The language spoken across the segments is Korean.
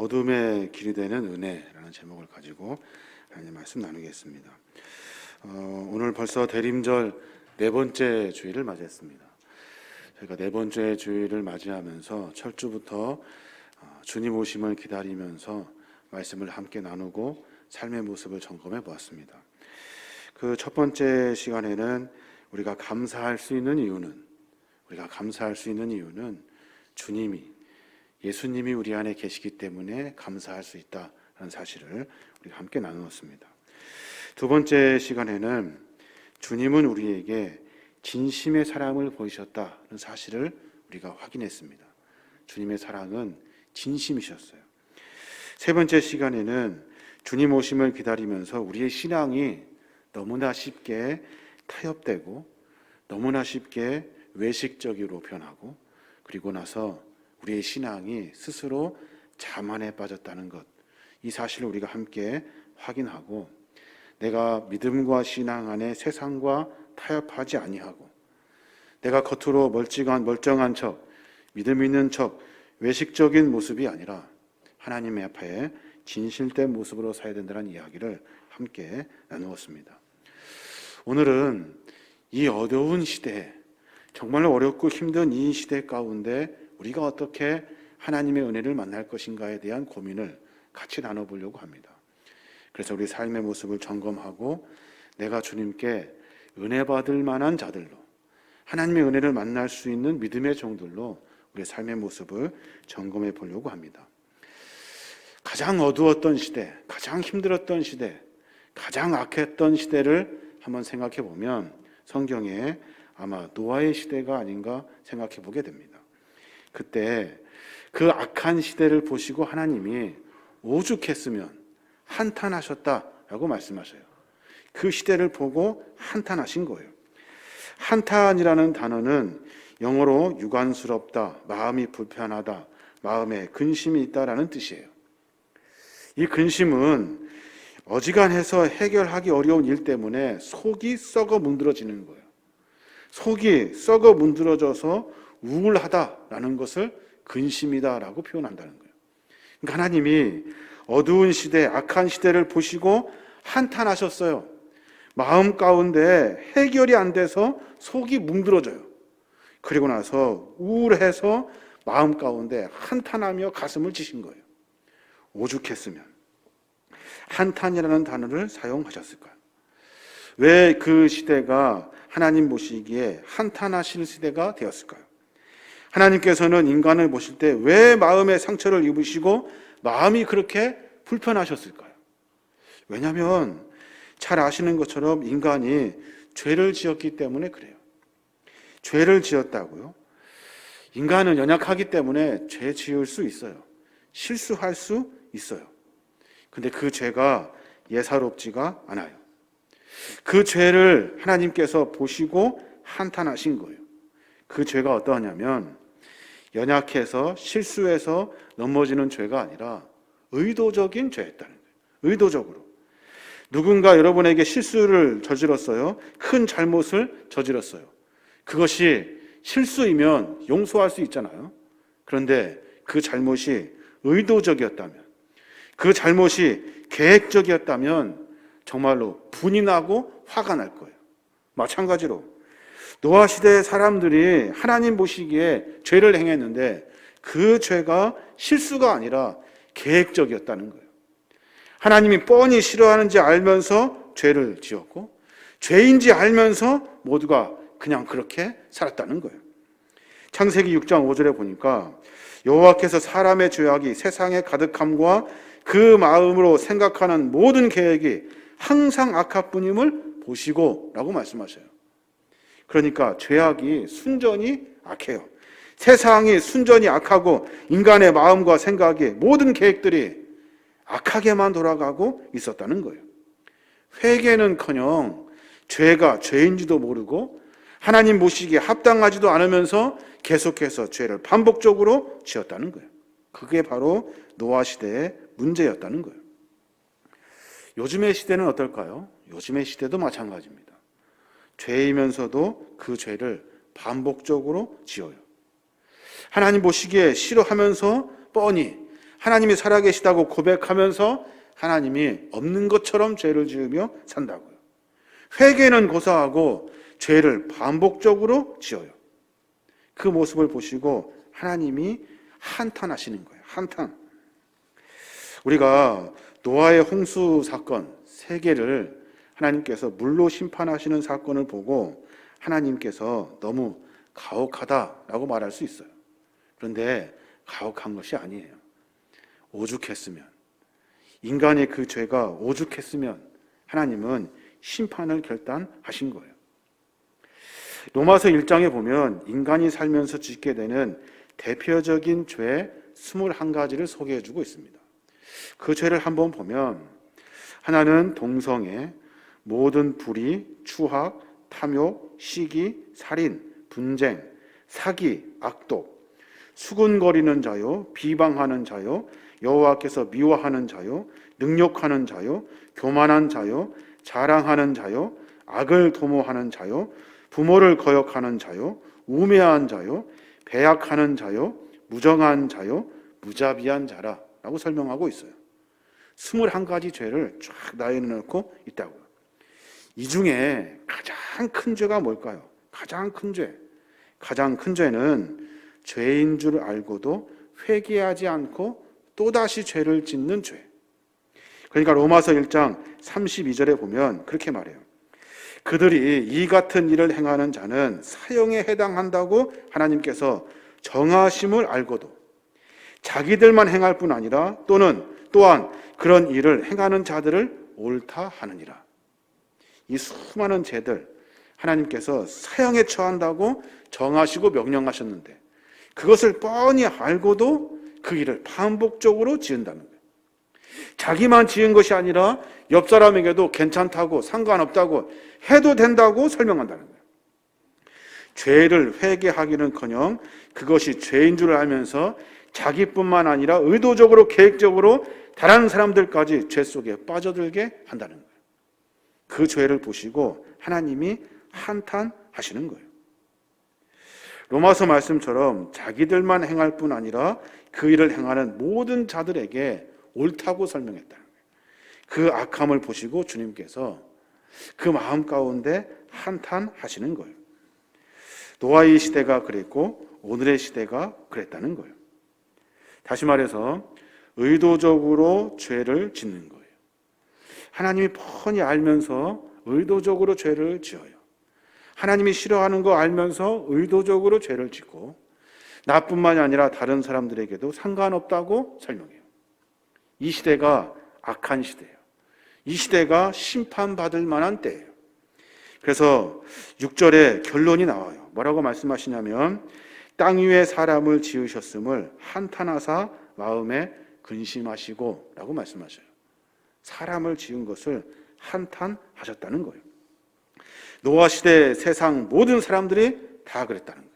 어둠의 길이 되는 은혜라는 제목을 가지고 하나님 말씀 나누겠습니다. 오늘 벌써 대림절 네 번째 주일을 맞이했습니다. 저희가 네 번째 주일을 맞이하면서 첫 주부터 주님 오심을 기다리면서 말씀을 함께 나누고 삶의 모습을 점검해 보았습니다. 그 첫 번째 시간에는 우리가 감사할 수 있는 이유는 예수님이 우리 안에 계시기 때문에 감사할 수 있다는 사실을 우리가 함께 나누었습니다. 두 번째 시간에는 주님은 우리에게 진심의 사랑을 보이셨다는 사실을 우리가 확인했습니다. 주님의 사랑은 진심이셨어요. 세 번째 시간에는 주님 오심을 기다리면서 우리의 신앙이 너무나 쉽게 타협되고 너무나 쉽게 외식적으로 변하고, 그리고 나서 우리의 신앙이 스스로 자만에 빠졌다는 것, 이 사실을 우리가 함께 확인하고, 내가 믿음과 신앙 안에 세상과 타협하지 아니하고, 내가 겉으로 멀쩡한 척, 믿음 있는 척, 외식적인 모습이 아니라 하나님 앞에 진실된 모습으로 살아야 된다는 이야기를 함께 나누었습니다. 오늘은 이 어려운 시대에, 정말로 어렵고 힘든 이 시대 가운데 우리가 어떻게 하나님의 은혜를 만날 것인가에 대한 고민을 같이 나눠보려고 합니다. 그래서 우리 삶의 모습을 점검하고 내가 주님께 은혜 받을 만한 자들로, 하나님의 은혜를 만날 수 있는 믿음의 종들로 우리 삶의 모습을 점검해 보려고 합니다. 가장 어두웠던 시대, 가장 힘들었던 시대, 가장 악했던 시대를 한번 생각해 보면 성경에 아마 노아의 시대가 아닌가 생각해 보게 됩니다. 그때 그 악한 시대를 보시고 하나님이 오죽했으면 한탄하셨다라고 말씀하셔요. 그 시대를 보고 한탄하신 거예요. 한탄이라는 단어는 영어로 유관스럽다, 마음이 불편하다, 마음에 근심이 있다라는 뜻이에요. 이 근심은 어지간해서 해결하기 어려운 일 때문에 속이 썩어 문드러지는 거예요. 속이 썩어 문드러져서 우울하다라는 것을 근심이다라고 표현한다는 거예요. 그러니까 하나님이 어두운 시대, 악한 시대를 보시고 한탄하셨어요. 마음 가운데 해결이 안 돼서 속이 뭉들어져요. 그리고 나서 우울해서 마음 가운데 한탄하며 가슴을 치신 거예요. 오죽했으면. 한탄이라는 단어를 사용하셨을까요? 왜 그 시대가 하나님 보시기에 한탄하실 시대가 되었을까요? 하나님께서는 인간을 보실 때 왜 마음의 상처를 입으시고 마음이 그렇게 불편하셨을까요? 왜냐하면 잘 아시는 것처럼 인간이 죄를 지었기 때문에 그래요. 죄를 지었다고요? 인간은 연약하기 때문에 죄 지을 수 있어요. 실수할 수 있어요. 근데 그 죄가 예사롭지가 않아요. 그 죄를 하나님께서 보시고 한탄하신 거예요. 그 죄가 어떠하냐면 연약해서 실수해서 넘어지는 죄가 아니라 의도적인 죄였다는 거예요. 의도적으로. 누군가 여러분에게 실수를 저질렀어요. 큰 잘못을 저질렀어요. 그것이 실수이면 용서할 수 있잖아요. 그런데 그 잘못이 의도적이었다면, 그 잘못이 계획적이었다면 정말로 분이 나고 화가 날 거예요. 마찬가지로 노아 시대의 사람들이 하나님 보시기에 죄를 행했는데 그 죄가 실수가 아니라 계획적이었다는 거예요. 하나님이 뻔히 싫어하는지 알면서 죄를 지었고, 죄인지 알면서 모두가 그냥 그렇게 살았다는 거예요. 창세기 6장 5절에 보니까 여호와께서 사람의 죄악이 세상에 가득함과 그 마음으로 생각하는 모든 계획이 항상 악합뿐임을 보시고 라고 말씀하셔요. 그러니까 죄악이 순전히 악해요. 세상이 순전히 악하고 인간의 마음과 생각이, 모든 계획들이 악하게만 돌아가고 있었다는 거예요. 회개는커녕 죄가 죄인지도 모르고 하나님 보시기에 합당하지도 않으면서 계속해서 죄를 반복적으로 지었다는 거예요. 그게 바로 노아 시대의 문제였다는 거예요. 요즘의 시대는 어떨까요? 요즘의 시대도 마찬가지입니다. 죄이면서도 그 죄를 반복적으로 지어요. 하나님 보시기에 싫어하면서 뻔히 하나님이 살아계시다고 고백하면서 하나님이 없는 것처럼 죄를 지으며 산다고요. 회개는 고사하고 죄를 반복적으로 지어요. 그 모습을 보시고 하나님이 한탄하시는 거예요. 한탄. 우리가 노아의 홍수 사건 3개를 하나님께서 물로 심판하시는 사건을 보고 하나님께서 너무 가혹하다라고 말할 수 있어요. 그런데 가혹한 것이 아니에요. 오죽했으면, 인간의 그 죄가 오죽했으면 하나님은 심판을 결단하신 거예요. 로마서 1장에 보면 인간이 살면서 짓게 되는 대표적인 죄 21가지를 소개해주고 있습니다. 그 죄를 한번 보면 하나는 동성애, 모든 불의, 추악, 탐욕, 시기, 살인, 분쟁, 사기, 악독, 수군거리는 자요, 비방하는 자요, 여호와께서 미워하는 자요, 능욕하는 자요, 교만한 자요, 자랑하는 자요, 악을 도모하는 자요, 부모를 거역하는 자요, 우매한 자요, 배약하는 자요, 무정한 자요, 무자비한 자라라고 설명하고 있어요. 21가지 죄를 쫙 나열해놓고 있다고요. 이 중에 가장 큰 죄가 뭘까요? 가장 큰 죄. 가장 큰 죄는 죄인 줄 알고도 회개하지 않고 또다시 죄를 짓는 죄. 그러니까 로마서 1장 32절에 보면 그렇게 말해요. 그들이 이 같은 일을 행하는 자는 사형에 해당한다고 하나님께서 정하심을 알고도 자기들만 행할 뿐 아니라 또한 그런 일을 행하는 자들을 옳다 하느니라. 이 수많은 죄들 하나님께서 사형에 처한다고 정하시고 명령하셨는데 그것을 뻔히 알고도 그 일을 반복적으로 지은다는 거예요. 자기만 지은 것이 아니라 옆 사람에게도 괜찮다고 상관없다고 해도 된다고 설명한다는 거예요. 죄를 회개하기는커녕 그것이 죄인 줄 알면서 자기뿐만 아니라 의도적으로 계획적으로 다른 사람들까지 죄 속에 빠져들게 한다는 거예요. 그 죄를 보시고 하나님이 한탄하시는 거예요. 로마서 말씀처럼 자기들만 행할 뿐 아니라 그 일을 행하는 모든 자들에게 옳다고 설명했다는 거예요. 그 악함을 보시고 주님께서 그 마음 가운데 한탄하시는 거예요. 노아의 시대가 그랬고 오늘의 시대가 그랬다는 거예요. 다시 말해서 의도적으로 죄를 짓는 거예요. 하나님이 뻔히 알면서 의도적으로 죄를 지어요. 하나님이 싫어하는 거 알면서 의도적으로 죄를 짓고 나뿐만이 아니라 다른 사람들에게도 상관없다고 설명해요. 이 시대가 악한 시대예요. 이 시대가 심판받을 만한 때예요. 그래서 6절에 결론이 나와요. 뭐라고 말씀하시냐면 땅 위에 사람을 지으셨음을 한탄하사 마음에 근심하시고 라고 말씀하셔요. 사람을 지은 것을 한탄하셨다는 거예요. 노아 시대 세상 모든 사람들이 다 그랬다는 거예요.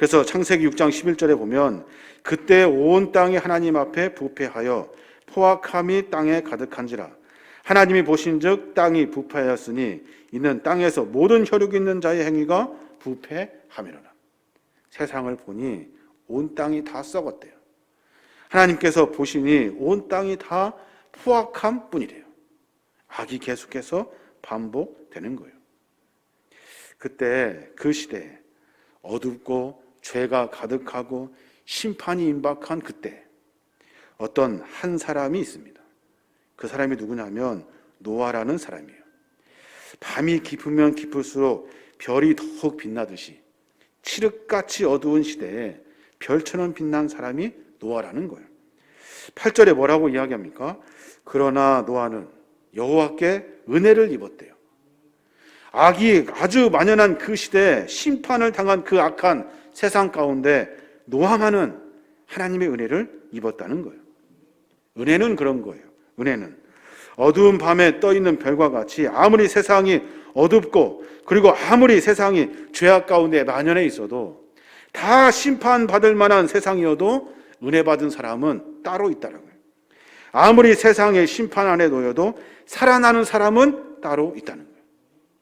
그래서 창세기 6장 11절에 보면 그때 온 땅이 하나님 앞에 부패하여 포악함이 땅에 가득한지라 하나님이 보신즉 땅이 부패하였으니 이는 땅에서 모든 혈육 있는 자의 행위가 부패함이로라. 세상을 보니 온 땅이 다 썩었대요. 하나님께서 보시니 온 땅이 다 포악함 뿐이래요. 악이 계속해서 반복되는 거예요. 그때 그 시대에 어둡고 죄가 가득하고 심판이 임박한 그때 어떤 한 사람이 있습니다. 그 사람이 누구냐면 노아라는 사람이에요. 밤이 깊으면 깊을수록 별이 더욱 빛나듯이 칠흑같이 어두운 시대에 별처럼 빛난 사람이 노아라는 거예요. 8절에 뭐라고 이야기합니까? 그러나 노아는 여호와께 은혜를 입었대요. 악이 아주 만연한 그 시대에 심판을 당한 그 악한 세상 가운데 노아만은 하나님의 은혜를 입었다는 거예요. 은혜는 그런 거예요. 은혜는 어두운 밤에 떠있는 별과 같이 아무리 세상이 어둡고 그리고 아무리 세상이 죄악 가운데 만연해 있어도 다 심판받을 만한 세상이어도 은혜 받은 사람은 따로 있다는 거예요. 아무리 세상의 심판 안에 놓여도 살아나는 사람은 따로 있다는 거예요.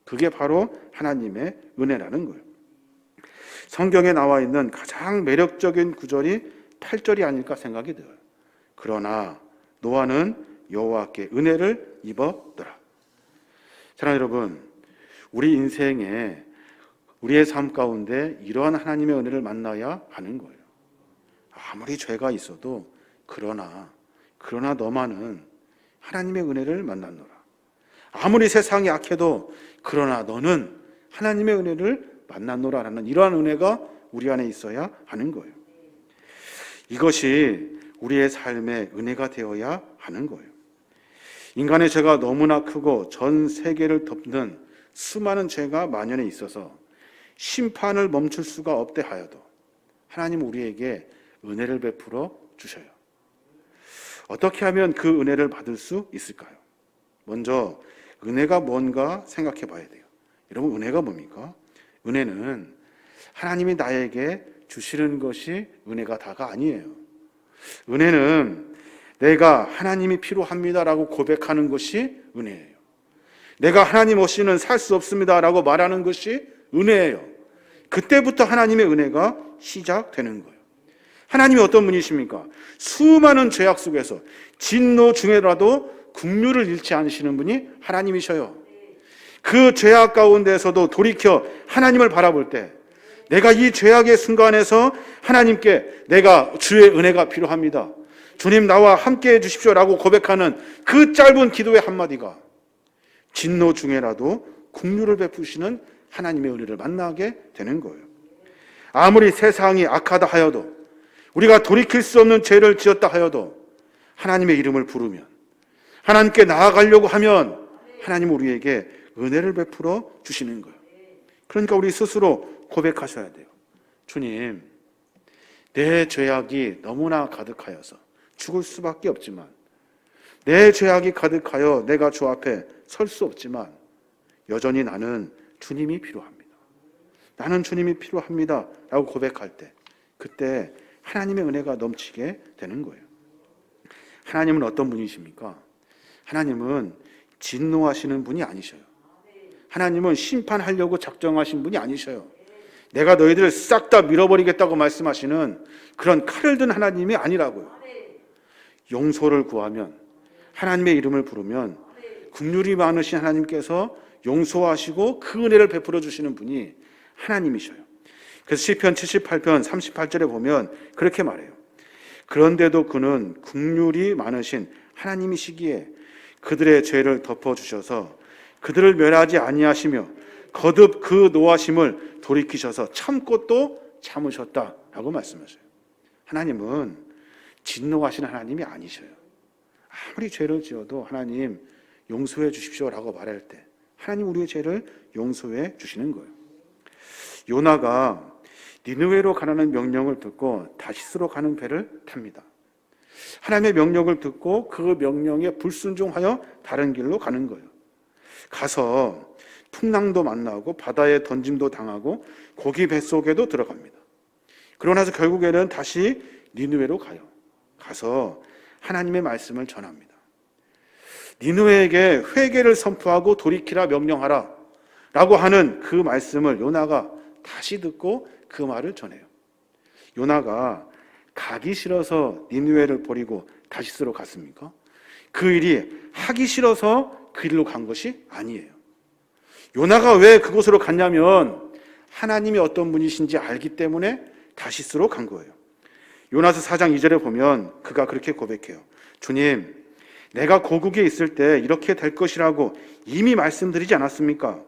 그게 바로 하나님의 은혜라는 거예요. 성경에 나와 있는 가장 매력적인 구절이 8절이 아닐까 생각이 들어요. 그러나 노아는 여호와께 은혜를 입었더라. 사랑하는 여러분, 우리 인생에 우리의 삶 가운데 이러한 하나님의 은혜를 만나야 하는 거예요. 아무리 죄가 있어도 그러나 너만은 하나님의 은혜를 만났노라. 아무리 세상이 악해도 그러나 너는 하나님의 은혜를 만났노라라는 이러한 은혜가 우리 안에 있어야 하는 거예요. 이것이 우리의 삶의 은혜가 되어야 하는 거예요. 인간의 죄가 너무나 크고 전 세계를 덮는 수많은 죄가 만연해 있어서 심판을 멈출 수가 없대 하여도 하나님 우리에게 은혜를 베풀어 주셔요. 어떻게 하면 그 은혜를 받을 수 있을까요? 먼저 은혜가 뭔가 생각해 봐야 돼요. 여러분, 은혜가 뭡니까? 은혜는 하나님이 나에게 주시는 것이 은혜가 다가 아니에요. 은혜는 내가 하나님이 필요합니다라고 고백하는 것이 은혜예요. 내가 하나님 없이는 살 수 없습니다라고 말하는 것이 은혜예요. 그때부터 하나님의 은혜가 시작되는 거예요. 하나님이 어떤 분이십니까? 수많은 죄악 속에서 진노 중에라도 긍휼을 잃지 않으시는 분이 하나님이셔요. 그 죄악 가운데서도 돌이켜 하나님을 바라볼 때 내가 이 죄악의 순간에서 하나님께 내가 주의 은혜가 필요합니다, 주님 나와 함께 해 주십시오라고 고백하는 그 짧은 기도의 한마디가 진노 중에라도 긍휼을 베푸시는 하나님의 은혜를 만나게 되는 거예요. 아무리 세상이 악하다 하여도, 우리가 돌이킬 수 없는 죄를 지었다 하여도 하나님의 이름을 부르면, 하나님께 나아가려고 하면 하나님은 우리에게 은혜를 베풀어 주시는 거예요. 그러니까 우리 스스로 고백하셔야 돼요. 주님, 내 죄악이 너무나 가득하여서 죽을 수밖에 없지만, 내 죄악이 가득하여 내가 주 앞에 설 수 없지만 여전히 나는 주님이 필요합니다, 나는 주님이 필요합니다 라고 고백할 때, 그때 하나님의 은혜가 넘치게 되는 거예요. 하나님은 어떤 분이십니까? 하나님은 진노하시는 분이 아니셔요. 하나님은 심판하려고 작정하신 분이 아니셔요. 내가 너희들을 싹 다 밀어버리겠다고 말씀하시는 그런 칼을 든 하나님이 아니라고요. 용서를 구하면, 하나님의 이름을 부르면 긍휼이 많으신 하나님께서 용서하시고 그 은혜를 베풀어 주시는 분이 하나님이셔요. 그래서 시편 78편 38절에 보면 그렇게 말해요. 그런데도 그는 긍휼이 많으신 하나님이시기에 그들의 죄를 덮어주셔서 그들을 멸하지 아니하시며 거듭 그 노하심을 돌이키셔서 참고 또 참으셨다라고 말씀하셔요. 하나님은 진노하시는 하나님이 아니셔요. 아무리 죄를 지어도 하나님 용서해 주십시오라고 말할 때 하나님 우리의 죄를 용서해 주시는 거예요. 요나가 니느웨로 가라는 명령을 듣고 다시스로 가는 배를 탑니다. 하나님의 명령을 듣고 그 명령에 불순종하여 다른 길로 가는 거예요. 가서 풍랑도 만나고 바다에 던짐도 당하고 고기 뱃속에도 들어갑니다. 그러고 나서 결국에는 다시 니느웨로 가요. 가서 하나님의 말씀을 전합니다. 니느웨에게 회개를 선포하고 돌이키라 명령하라 라고 하는 그 말씀을 요나가 다시 듣고 그 말을 전해요. 요나가 가기 싫어서 니느웨를 버리고 다시스로 갔습니까? 그 일이 하기 싫어서 그 일로 간 것이 아니에요. 요나가 왜 그곳으로 갔냐면 하나님이 어떤 분이신지 알기 때문에 다시스로 간 거예요. 요나서 4장 2절에 보면 그가 그렇게 고백해요. 주님, 내가 고국에 있을 때 이렇게 될 것이라고 이미 말씀드리지 않았습니까?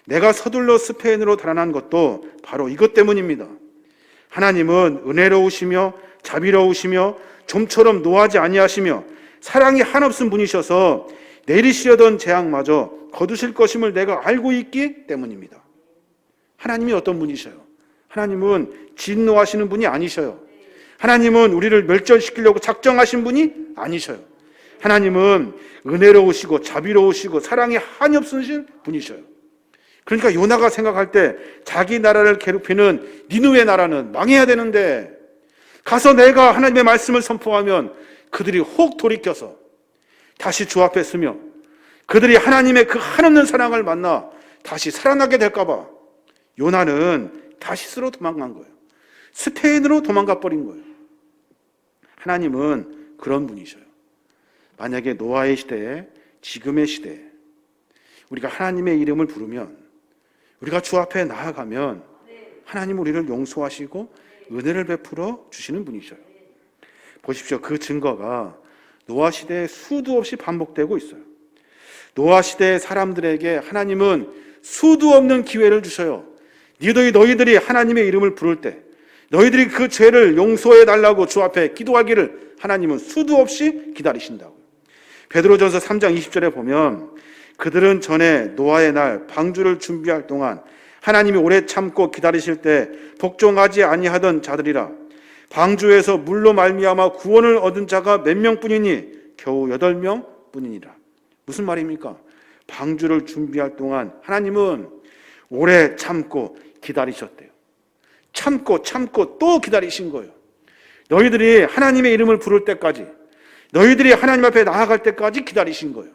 내가 서둘러 스페인으로 달아난 것도 바로 이것 때문입니다. 하나님은 은혜로우시며 자비로우시며 좀처럼 노하지 아니하시며 사랑이 한없은 분이셔서 내리시려던 재앙마저 거두실 것임을 내가 알고 있기 때문입니다. 하나님이 어떤 분이셔요? 하나님은 진노하시는 분이 아니셔요. 하나님은 우리를 멸절시키려고 작정하신 분이 아니셔요. 하나님은 은혜로우시고 자비로우시고 사랑이 한이 없으신 분이셔요. 그러니까 요나가 생각할 때 자기 나라를 괴롭히는 니느웨 나라는 망해야 되는데 가서 내가 하나님의 말씀을 선포하면 그들이 혹 돌이켜서 다시 주 앞에 서며 그들이 하나님의 그 한없는 사랑을 만나 다시 살아나게 될까 봐 요나는 다시스로 도망간 거예요. 스페인으로 도망가 버린 거예요. 하나님은 그런 분이셔요. 만약에 노아의 시대에, 지금의 시대에 우리가 하나님의 이름을 부르면, 우리가 주 앞에 나아가면 하나님 우리를 용서하시고 은혜를 베풀어 주시는 분이셔요. 보십시오. 그 증거가 노아 시대에 수도 없이 반복되고 있어요. 노아 시대의 사람들에게 하나님은 수도 없는 기회를 주셔요. 너희들이 하나님의 이름을 부를 때, 너희들이 그 죄를 용서해 달라고 주 앞에 기도하기를 하나님은 수도 없이 기다리신다고요. 베드로전서 3장 20절에 보면 그들은 전에 노아의 날 방주를 준비할 동안 하나님이 오래 참고 기다리실 때 복종하지 아니하던 자들이라. 방주에서 물로 말미암아 구원을 얻은 자가 몇 명뿐이니 겨우 8명 뿐이니라. 무슨 말입니까? 방주를 준비할 동안 하나님은 오래 참고 기다리셨대요. 참고 또 기다리신 거예요. 너희들이 하나님의 이름을 부를 때까지, 너희들이 하나님 앞에 나아갈 때까지 기다리신 거예요.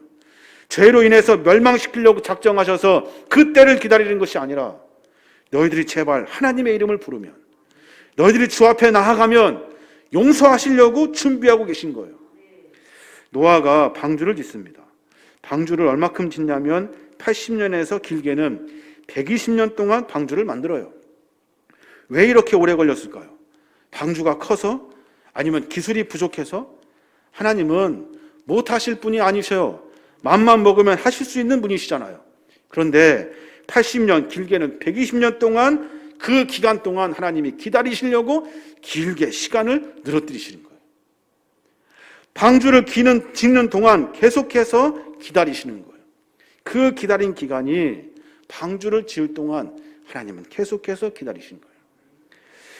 죄로 인해서 멸망시키려고 작정하셔서 그 때를 기다리는 것이 아니라, 너희들이 제발 하나님의 이름을 부르면, 너희들이 주 앞에 나아가면 용서하시려고 준비하고 계신 거예요. 노아가 방주를 짓습니다. 방주를 얼마큼 짓냐면 80년에서 길게는 120년 동안 방주를 만들어요. 왜 이렇게 오래 걸렸을까요? 방주가 커서? 아니면 기술이 부족해서? 하나님은 못하실 분이 아니셔요. 맘만 먹으면 하실 수 있는 분이시잖아요. 그런데 80년, 길게는 120년 동안, 그 기간 동안 하나님이 기다리시려고 길게 시간을 늘어뜨리시는 거예요. 방주를 짓는 동안 계속해서 기다리시는 거예요. 그 기다린 기간이 방주를 지을 동안 하나님은 계속해서 기다리신 거예요.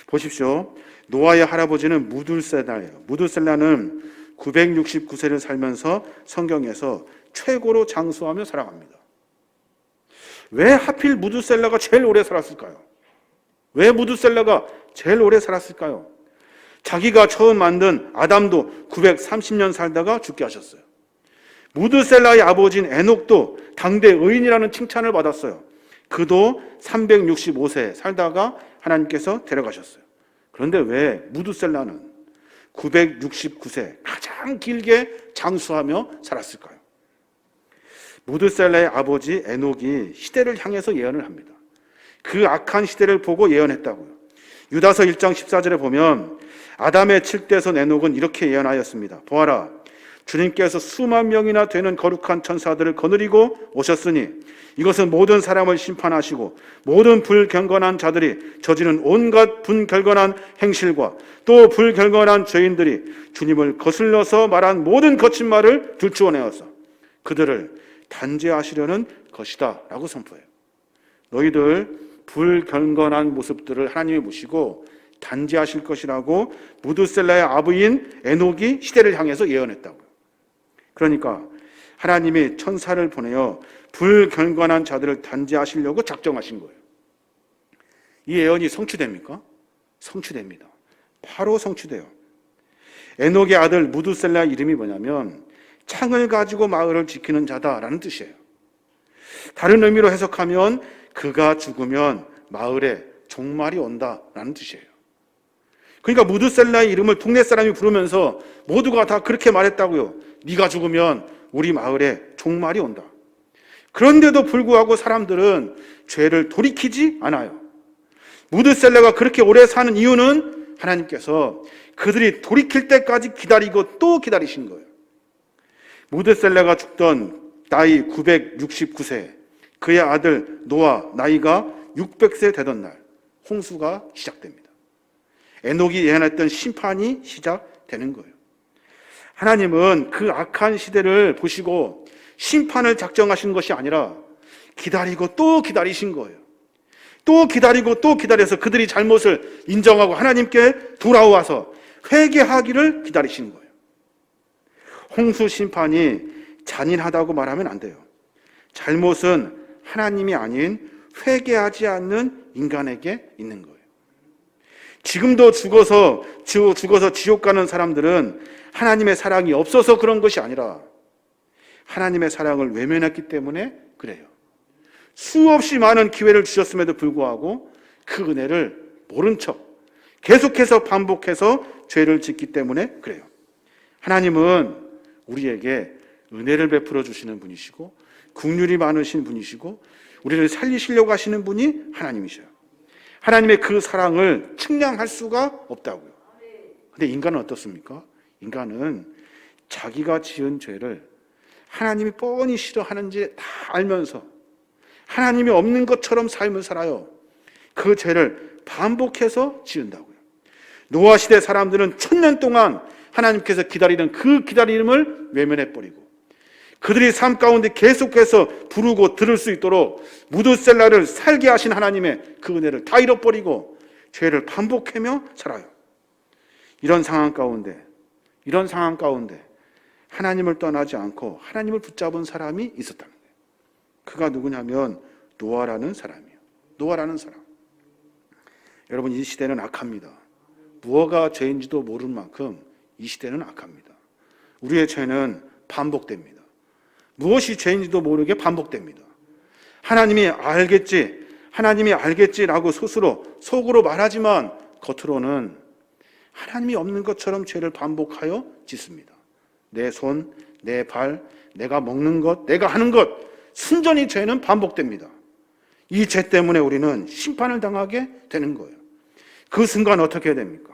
보십시오. 노아의 할아버지는 무두셀라예요. 무두셀라는 969세를 살면서 성경에서 최고로 장수하며 살아갑니다. 왜 하필 무두셀라가 제일 오래 살았을까요? 왜 무두셀라가 제일 오래 살았을까요? 자기가 처음 만든 아담도 930년 살다가 죽게 하셨어요. 무두셀라의 아버지인 에녹도 당대 의인이라는 칭찬을 받았어요. 그도 365세 살다가 하나님께서 데려가셨어요. 그런데 왜 무두셀라는 969세 가장 길게 장수하며 살았을까요? 무두셀라의 아버지 에녹이 시대를 향해서 예언을 합니다. 그 악한 시대를 보고 예언했다고요. 유다서 1장 14절에 보면 아담의 칠대손 에녹은 이렇게 예언하였습니다. 보아라, 주님께서 수만 명이나 되는 거룩한 천사들을 거느리고 오셨으니 이것은 모든 사람을 심판하시고 모든 불경건한 자들이 저지른 온갖 불경건한 행실과 또 불경건한 죄인들이 주님을 거슬러서 말한 모든 거친 말을 들추어내어서 그들을 단죄하시려는 것이다 라고 선포해요. 너희들 불경건한 모습들을 하나님이 보시고 단죄하실 것이라고 무두셀라의 아부인 에녹이 시대를 향해서 예언했다고요. 그러니까 하나님이 천사를 보내어 불경건한 자들을 단죄하시려고 작정하신 거예요. 이 예언이 성취됩니까? 성취됩니다. 바로 성취돼요. 에녹의 아들 무두셀라의 이름이 뭐냐면 창을 가지고 마을을 지키는 자다라는 뜻이에요. 다른 의미로 해석하면 그가 죽으면 마을에 종말이 온다라는 뜻이에요. 그러니까 무두셀라의 이름을 동네 사람이 부르면서 모두가 다 그렇게 말했다고요. 네가 죽으면 우리 마을에 종말이 온다. 그런데도 불구하고 사람들은 죄를 돌이키지 않아요. 무두셀라가 그렇게 오래 사는 이유는 하나님께서 그들이 돌이킬 때까지 기다리고 또 기다리신 거예요. 무두셀라가 죽던 나이 969세, 그의 아들 노아 나이가 600세 되던 날 홍수가 시작됩니다. 에녹이 예언했던 심판이 시작되는 거예요. 하나님은 그 악한 시대를 보시고 심판을 작정하신 것이 아니라 기다리고 또 기다리신 거예요. 또 기다리고 또 기다려서 그들이 잘못을 인정하고 하나님께 돌아와서 회개하기를 기다리신 거예요. 홍수 심판이 잔인하다고 말하면 안 돼요. 잘못은 하나님이 아닌 회개하지 않는 인간에게 있는 거예요. 지금도 죽어서 지옥 가는 사람들은 하나님의 사랑이 없어서 그런 것이 아니라 하나님의 사랑을 외면했기 때문에 그래요. 수없이 많은 기회를 주셨음에도 불구하고 그 은혜를 모른 척 계속해서 반복해서 죄를 짓기 때문에 그래요. 하나님은 우리에게 은혜를 베풀어 주시는 분이시고 긍휼이 많으신 분이시고 우리를 살리시려고 하시는 분이 하나님이셔요. 하나님의 그 사랑을 측량할 수가 없다고요. 근데 인간은 어떻습니까? 인간은 자기가 지은 죄를 하나님이 뻔히 싫어하는지 다 알면서 하나님이 없는 것처럼 삶을 살아요. 그 죄를 반복해서 지은다고요. 노아 시대 사람들은 1000년 동안 하나님께서 기다리는 그 기다림을 외면해버리고 그들이 삶 가운데 계속해서 부르고 들을 수 있도록 무드셀라를 살게 하신 하나님의 그 은혜를 다 잃어버리고 죄를 반복하며 살아요. 이런 상황 가운데 하나님을 떠나지 않고 하나님을 붙잡은 사람이 있었다는 거예요. 그가 누구냐면 노아라는 사람이에요. 노아라는 사람. 여러분, 이 시대는 악합니다. 무엇가 죄인지도 모르는 만큼 이 시대는 악합니다. 우리의 죄는 반복됩니다. 무엇이 죄인지도 모르게 반복됩니다. 하나님이 알겠지라고 스스로 속으로 말하지만 겉으로는 하나님이 없는 것처럼 죄를 반복하여 짓습니다. 내 손, 내 발, 내가 먹는 것, 내가 하는 것, 순전히 죄는 반복됩니다. 이 죄 때문에 우리는 심판을 당하게 되는 거예요. 그 순간 어떻게 됩니까?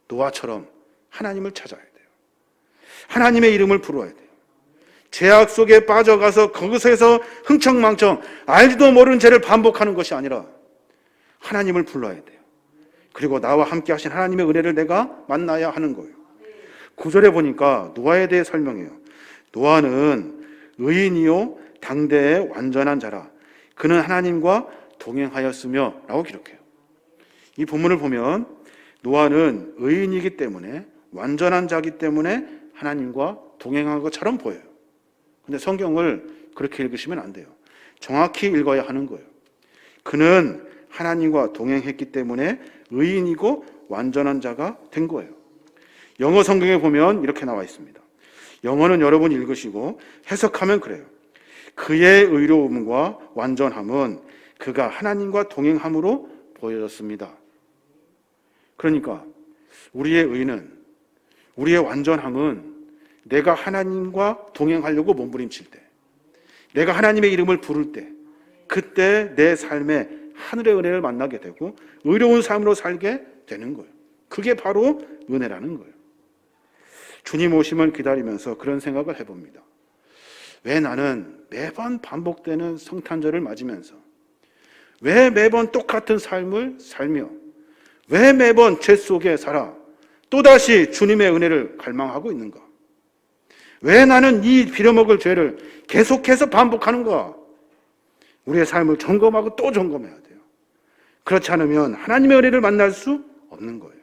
노아처럼 하나님을 찾아야 돼요. 하나님의 이름을 부르어야 돼요. 죄악 속에 빠져가서 거기서 흥청망청 알지도 모르는 죄를 반복하는 것이 아니라 하나님을 불러야 돼요. 그리고 나와 함께 하신 하나님의 은혜를 내가 만나야 하는 거예요. 9절에 보니까 노아에 대해 설명해요. 노아는 의인이요 당대의 완전한 자라. 그는 하나님과 동행하였으며 라고 기록해요. 이 본문을 보면 노아는 의인이기 때문에 완전한 자이기 때문에 하나님과 동행한 것처럼 보여요. 근데 성경을 그렇게 읽으시면 안 돼요. 정확히 읽어야 하는 거예요. 그는 하나님과 동행했기 때문에 의인이고 완전한 자가 된 거예요. 영어 성경에 보면 이렇게 나와 있습니다. 영어는 여러분 읽으시고 해석하면 그래요. 그의 의로움과 완전함은 그가 하나님과 동행함으로 보여졌습니다. 그러니까 우리의 의는, 우리의 완전함은 내가 하나님과 동행하려고 몸부림칠 때, 내가 하나님의 이름을 부를 때, 그때 내 삶에 하늘의 은혜를 만나게 되고 의로운 삶으로 살게 되는 거예요. 그게 바로 은혜라는 거예요. 주님 오심을 기다리면서 그런 생각을 해봅니다. 왜 나는 매번 반복되는 성탄절을 맞으면서, 왜 매번 똑같은 삶을 살며, 왜 매번 죄 속에 살아 또다시 주님의 은혜를 갈망하고 있는가? 왜 나는 이 빌어먹을 죄를 계속해서 반복하는가? 우리의 삶을 점검하고 또 점검해야 돼요. 그렇지 않으면 하나님의 은혜를 만날 수 없는 거예요.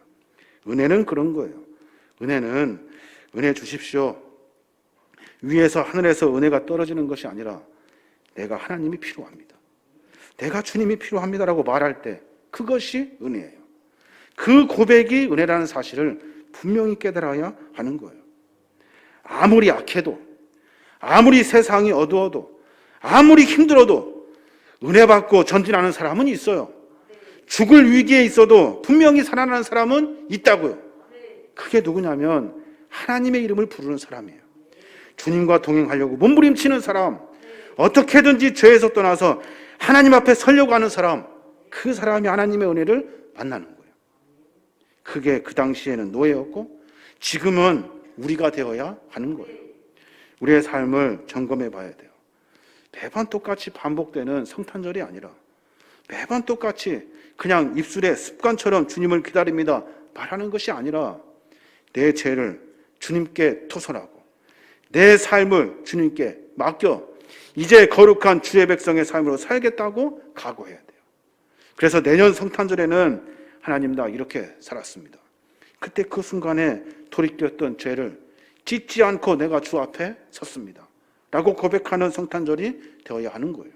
은혜는 그런 거예요. 은혜는 은혜 주십시오. 위에서 하늘에서 은혜가 떨어지는 것이 아니라 내가 하나님이 필요합니다. 내가 주님이 필요합니다라고 말할 때 그것이 은혜예요. 그 고백이 은혜라는 사실을 분명히 깨달아야 하는 거예요. 아무리 악해도, 아무리 세상이 어두워도, 아무리 힘들어도 은혜 받고 전진하는 사람은 있어요. 죽을 위기에 있어도 분명히 살아나는 사람은 있다고요. 그게 누구냐면 하나님의 이름을 부르는 사람이에요. 주님과 동행하려고 몸부림치는 사람, 어떻게든지 죄에서 떠나서 하나님 앞에 서려고 하는 사람, 그 사람이 하나님의 은혜를 만나는 거예요. 그게 그 당시에는 노예였고 지금은 우리가 되어야 하는 거예요. 우리의 삶을 점검해 봐야 돼요. 매번 똑같이 반복되는 성탄절이 아니라 매번 똑같이 그냥 입술에 습관처럼 주님을 기다립니다 말하는 것이 아니라 내 죄를 주님께 토설하고 내 삶을 주님께 맡겨 이제 거룩한 주의 백성의 삶으로 살겠다고 각오해야 돼요. 그래서 내년 성탄절에는 하나님 나 이렇게 살았습니다. 그때 그 순간에 돌이켰던 죄를 짓지 않고 내가 주 앞에 섰습니다 라고 고백하는 성탄절이 되어야 하는 거예요.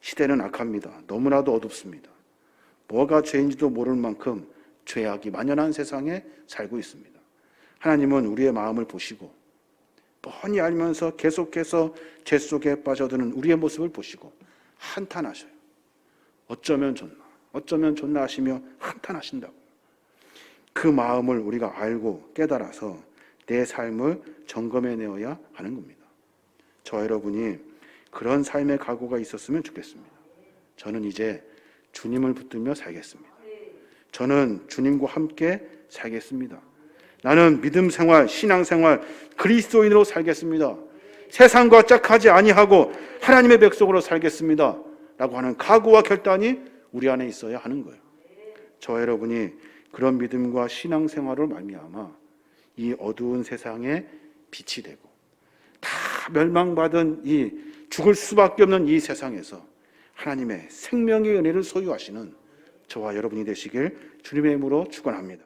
시대는 악합니다. 너무나도 어둡습니다. 뭐가 죄인지도 모를 만큼 죄악이 만연한 세상에 살고 있습니다. 하나님은 우리의 마음을 보시고 뻔히 알면서 계속해서 죄 속에 빠져드는 우리의 모습을 보시고 한탄하셔요. 어쩌면 좋나 하시며 한탄하신다고. 그 마음을 우리가 알고 깨달아서 내 삶을 점검해 내어야 하는 겁니다. 저와 여러분이 그런 삶의 각오가 있었으면 좋겠습니다. 저는 이제 주님을 붙들며 살겠습니다. 저는 주님과 함께 살겠습니다. 나는 믿음 생활, 신앙 생활, 그리스도인으로 살겠습니다. 세상과 짝하지 아니하고 하나님의 백성으로 살겠습니다. 라고 하는 각오와 결단이 우리 안에 있어야 하는 거예요. 저와 여러분이 그런 믿음과 신앙 생활을 말미암아 이 어두운 세상에 빛이 되고 다 멸망받은 이 죽을 수밖에 없는 이 세상에서 하나님의 생명의 은혜를 소유하시는 저와 여러분이 되시길 주님의 이름으로 축원합니다.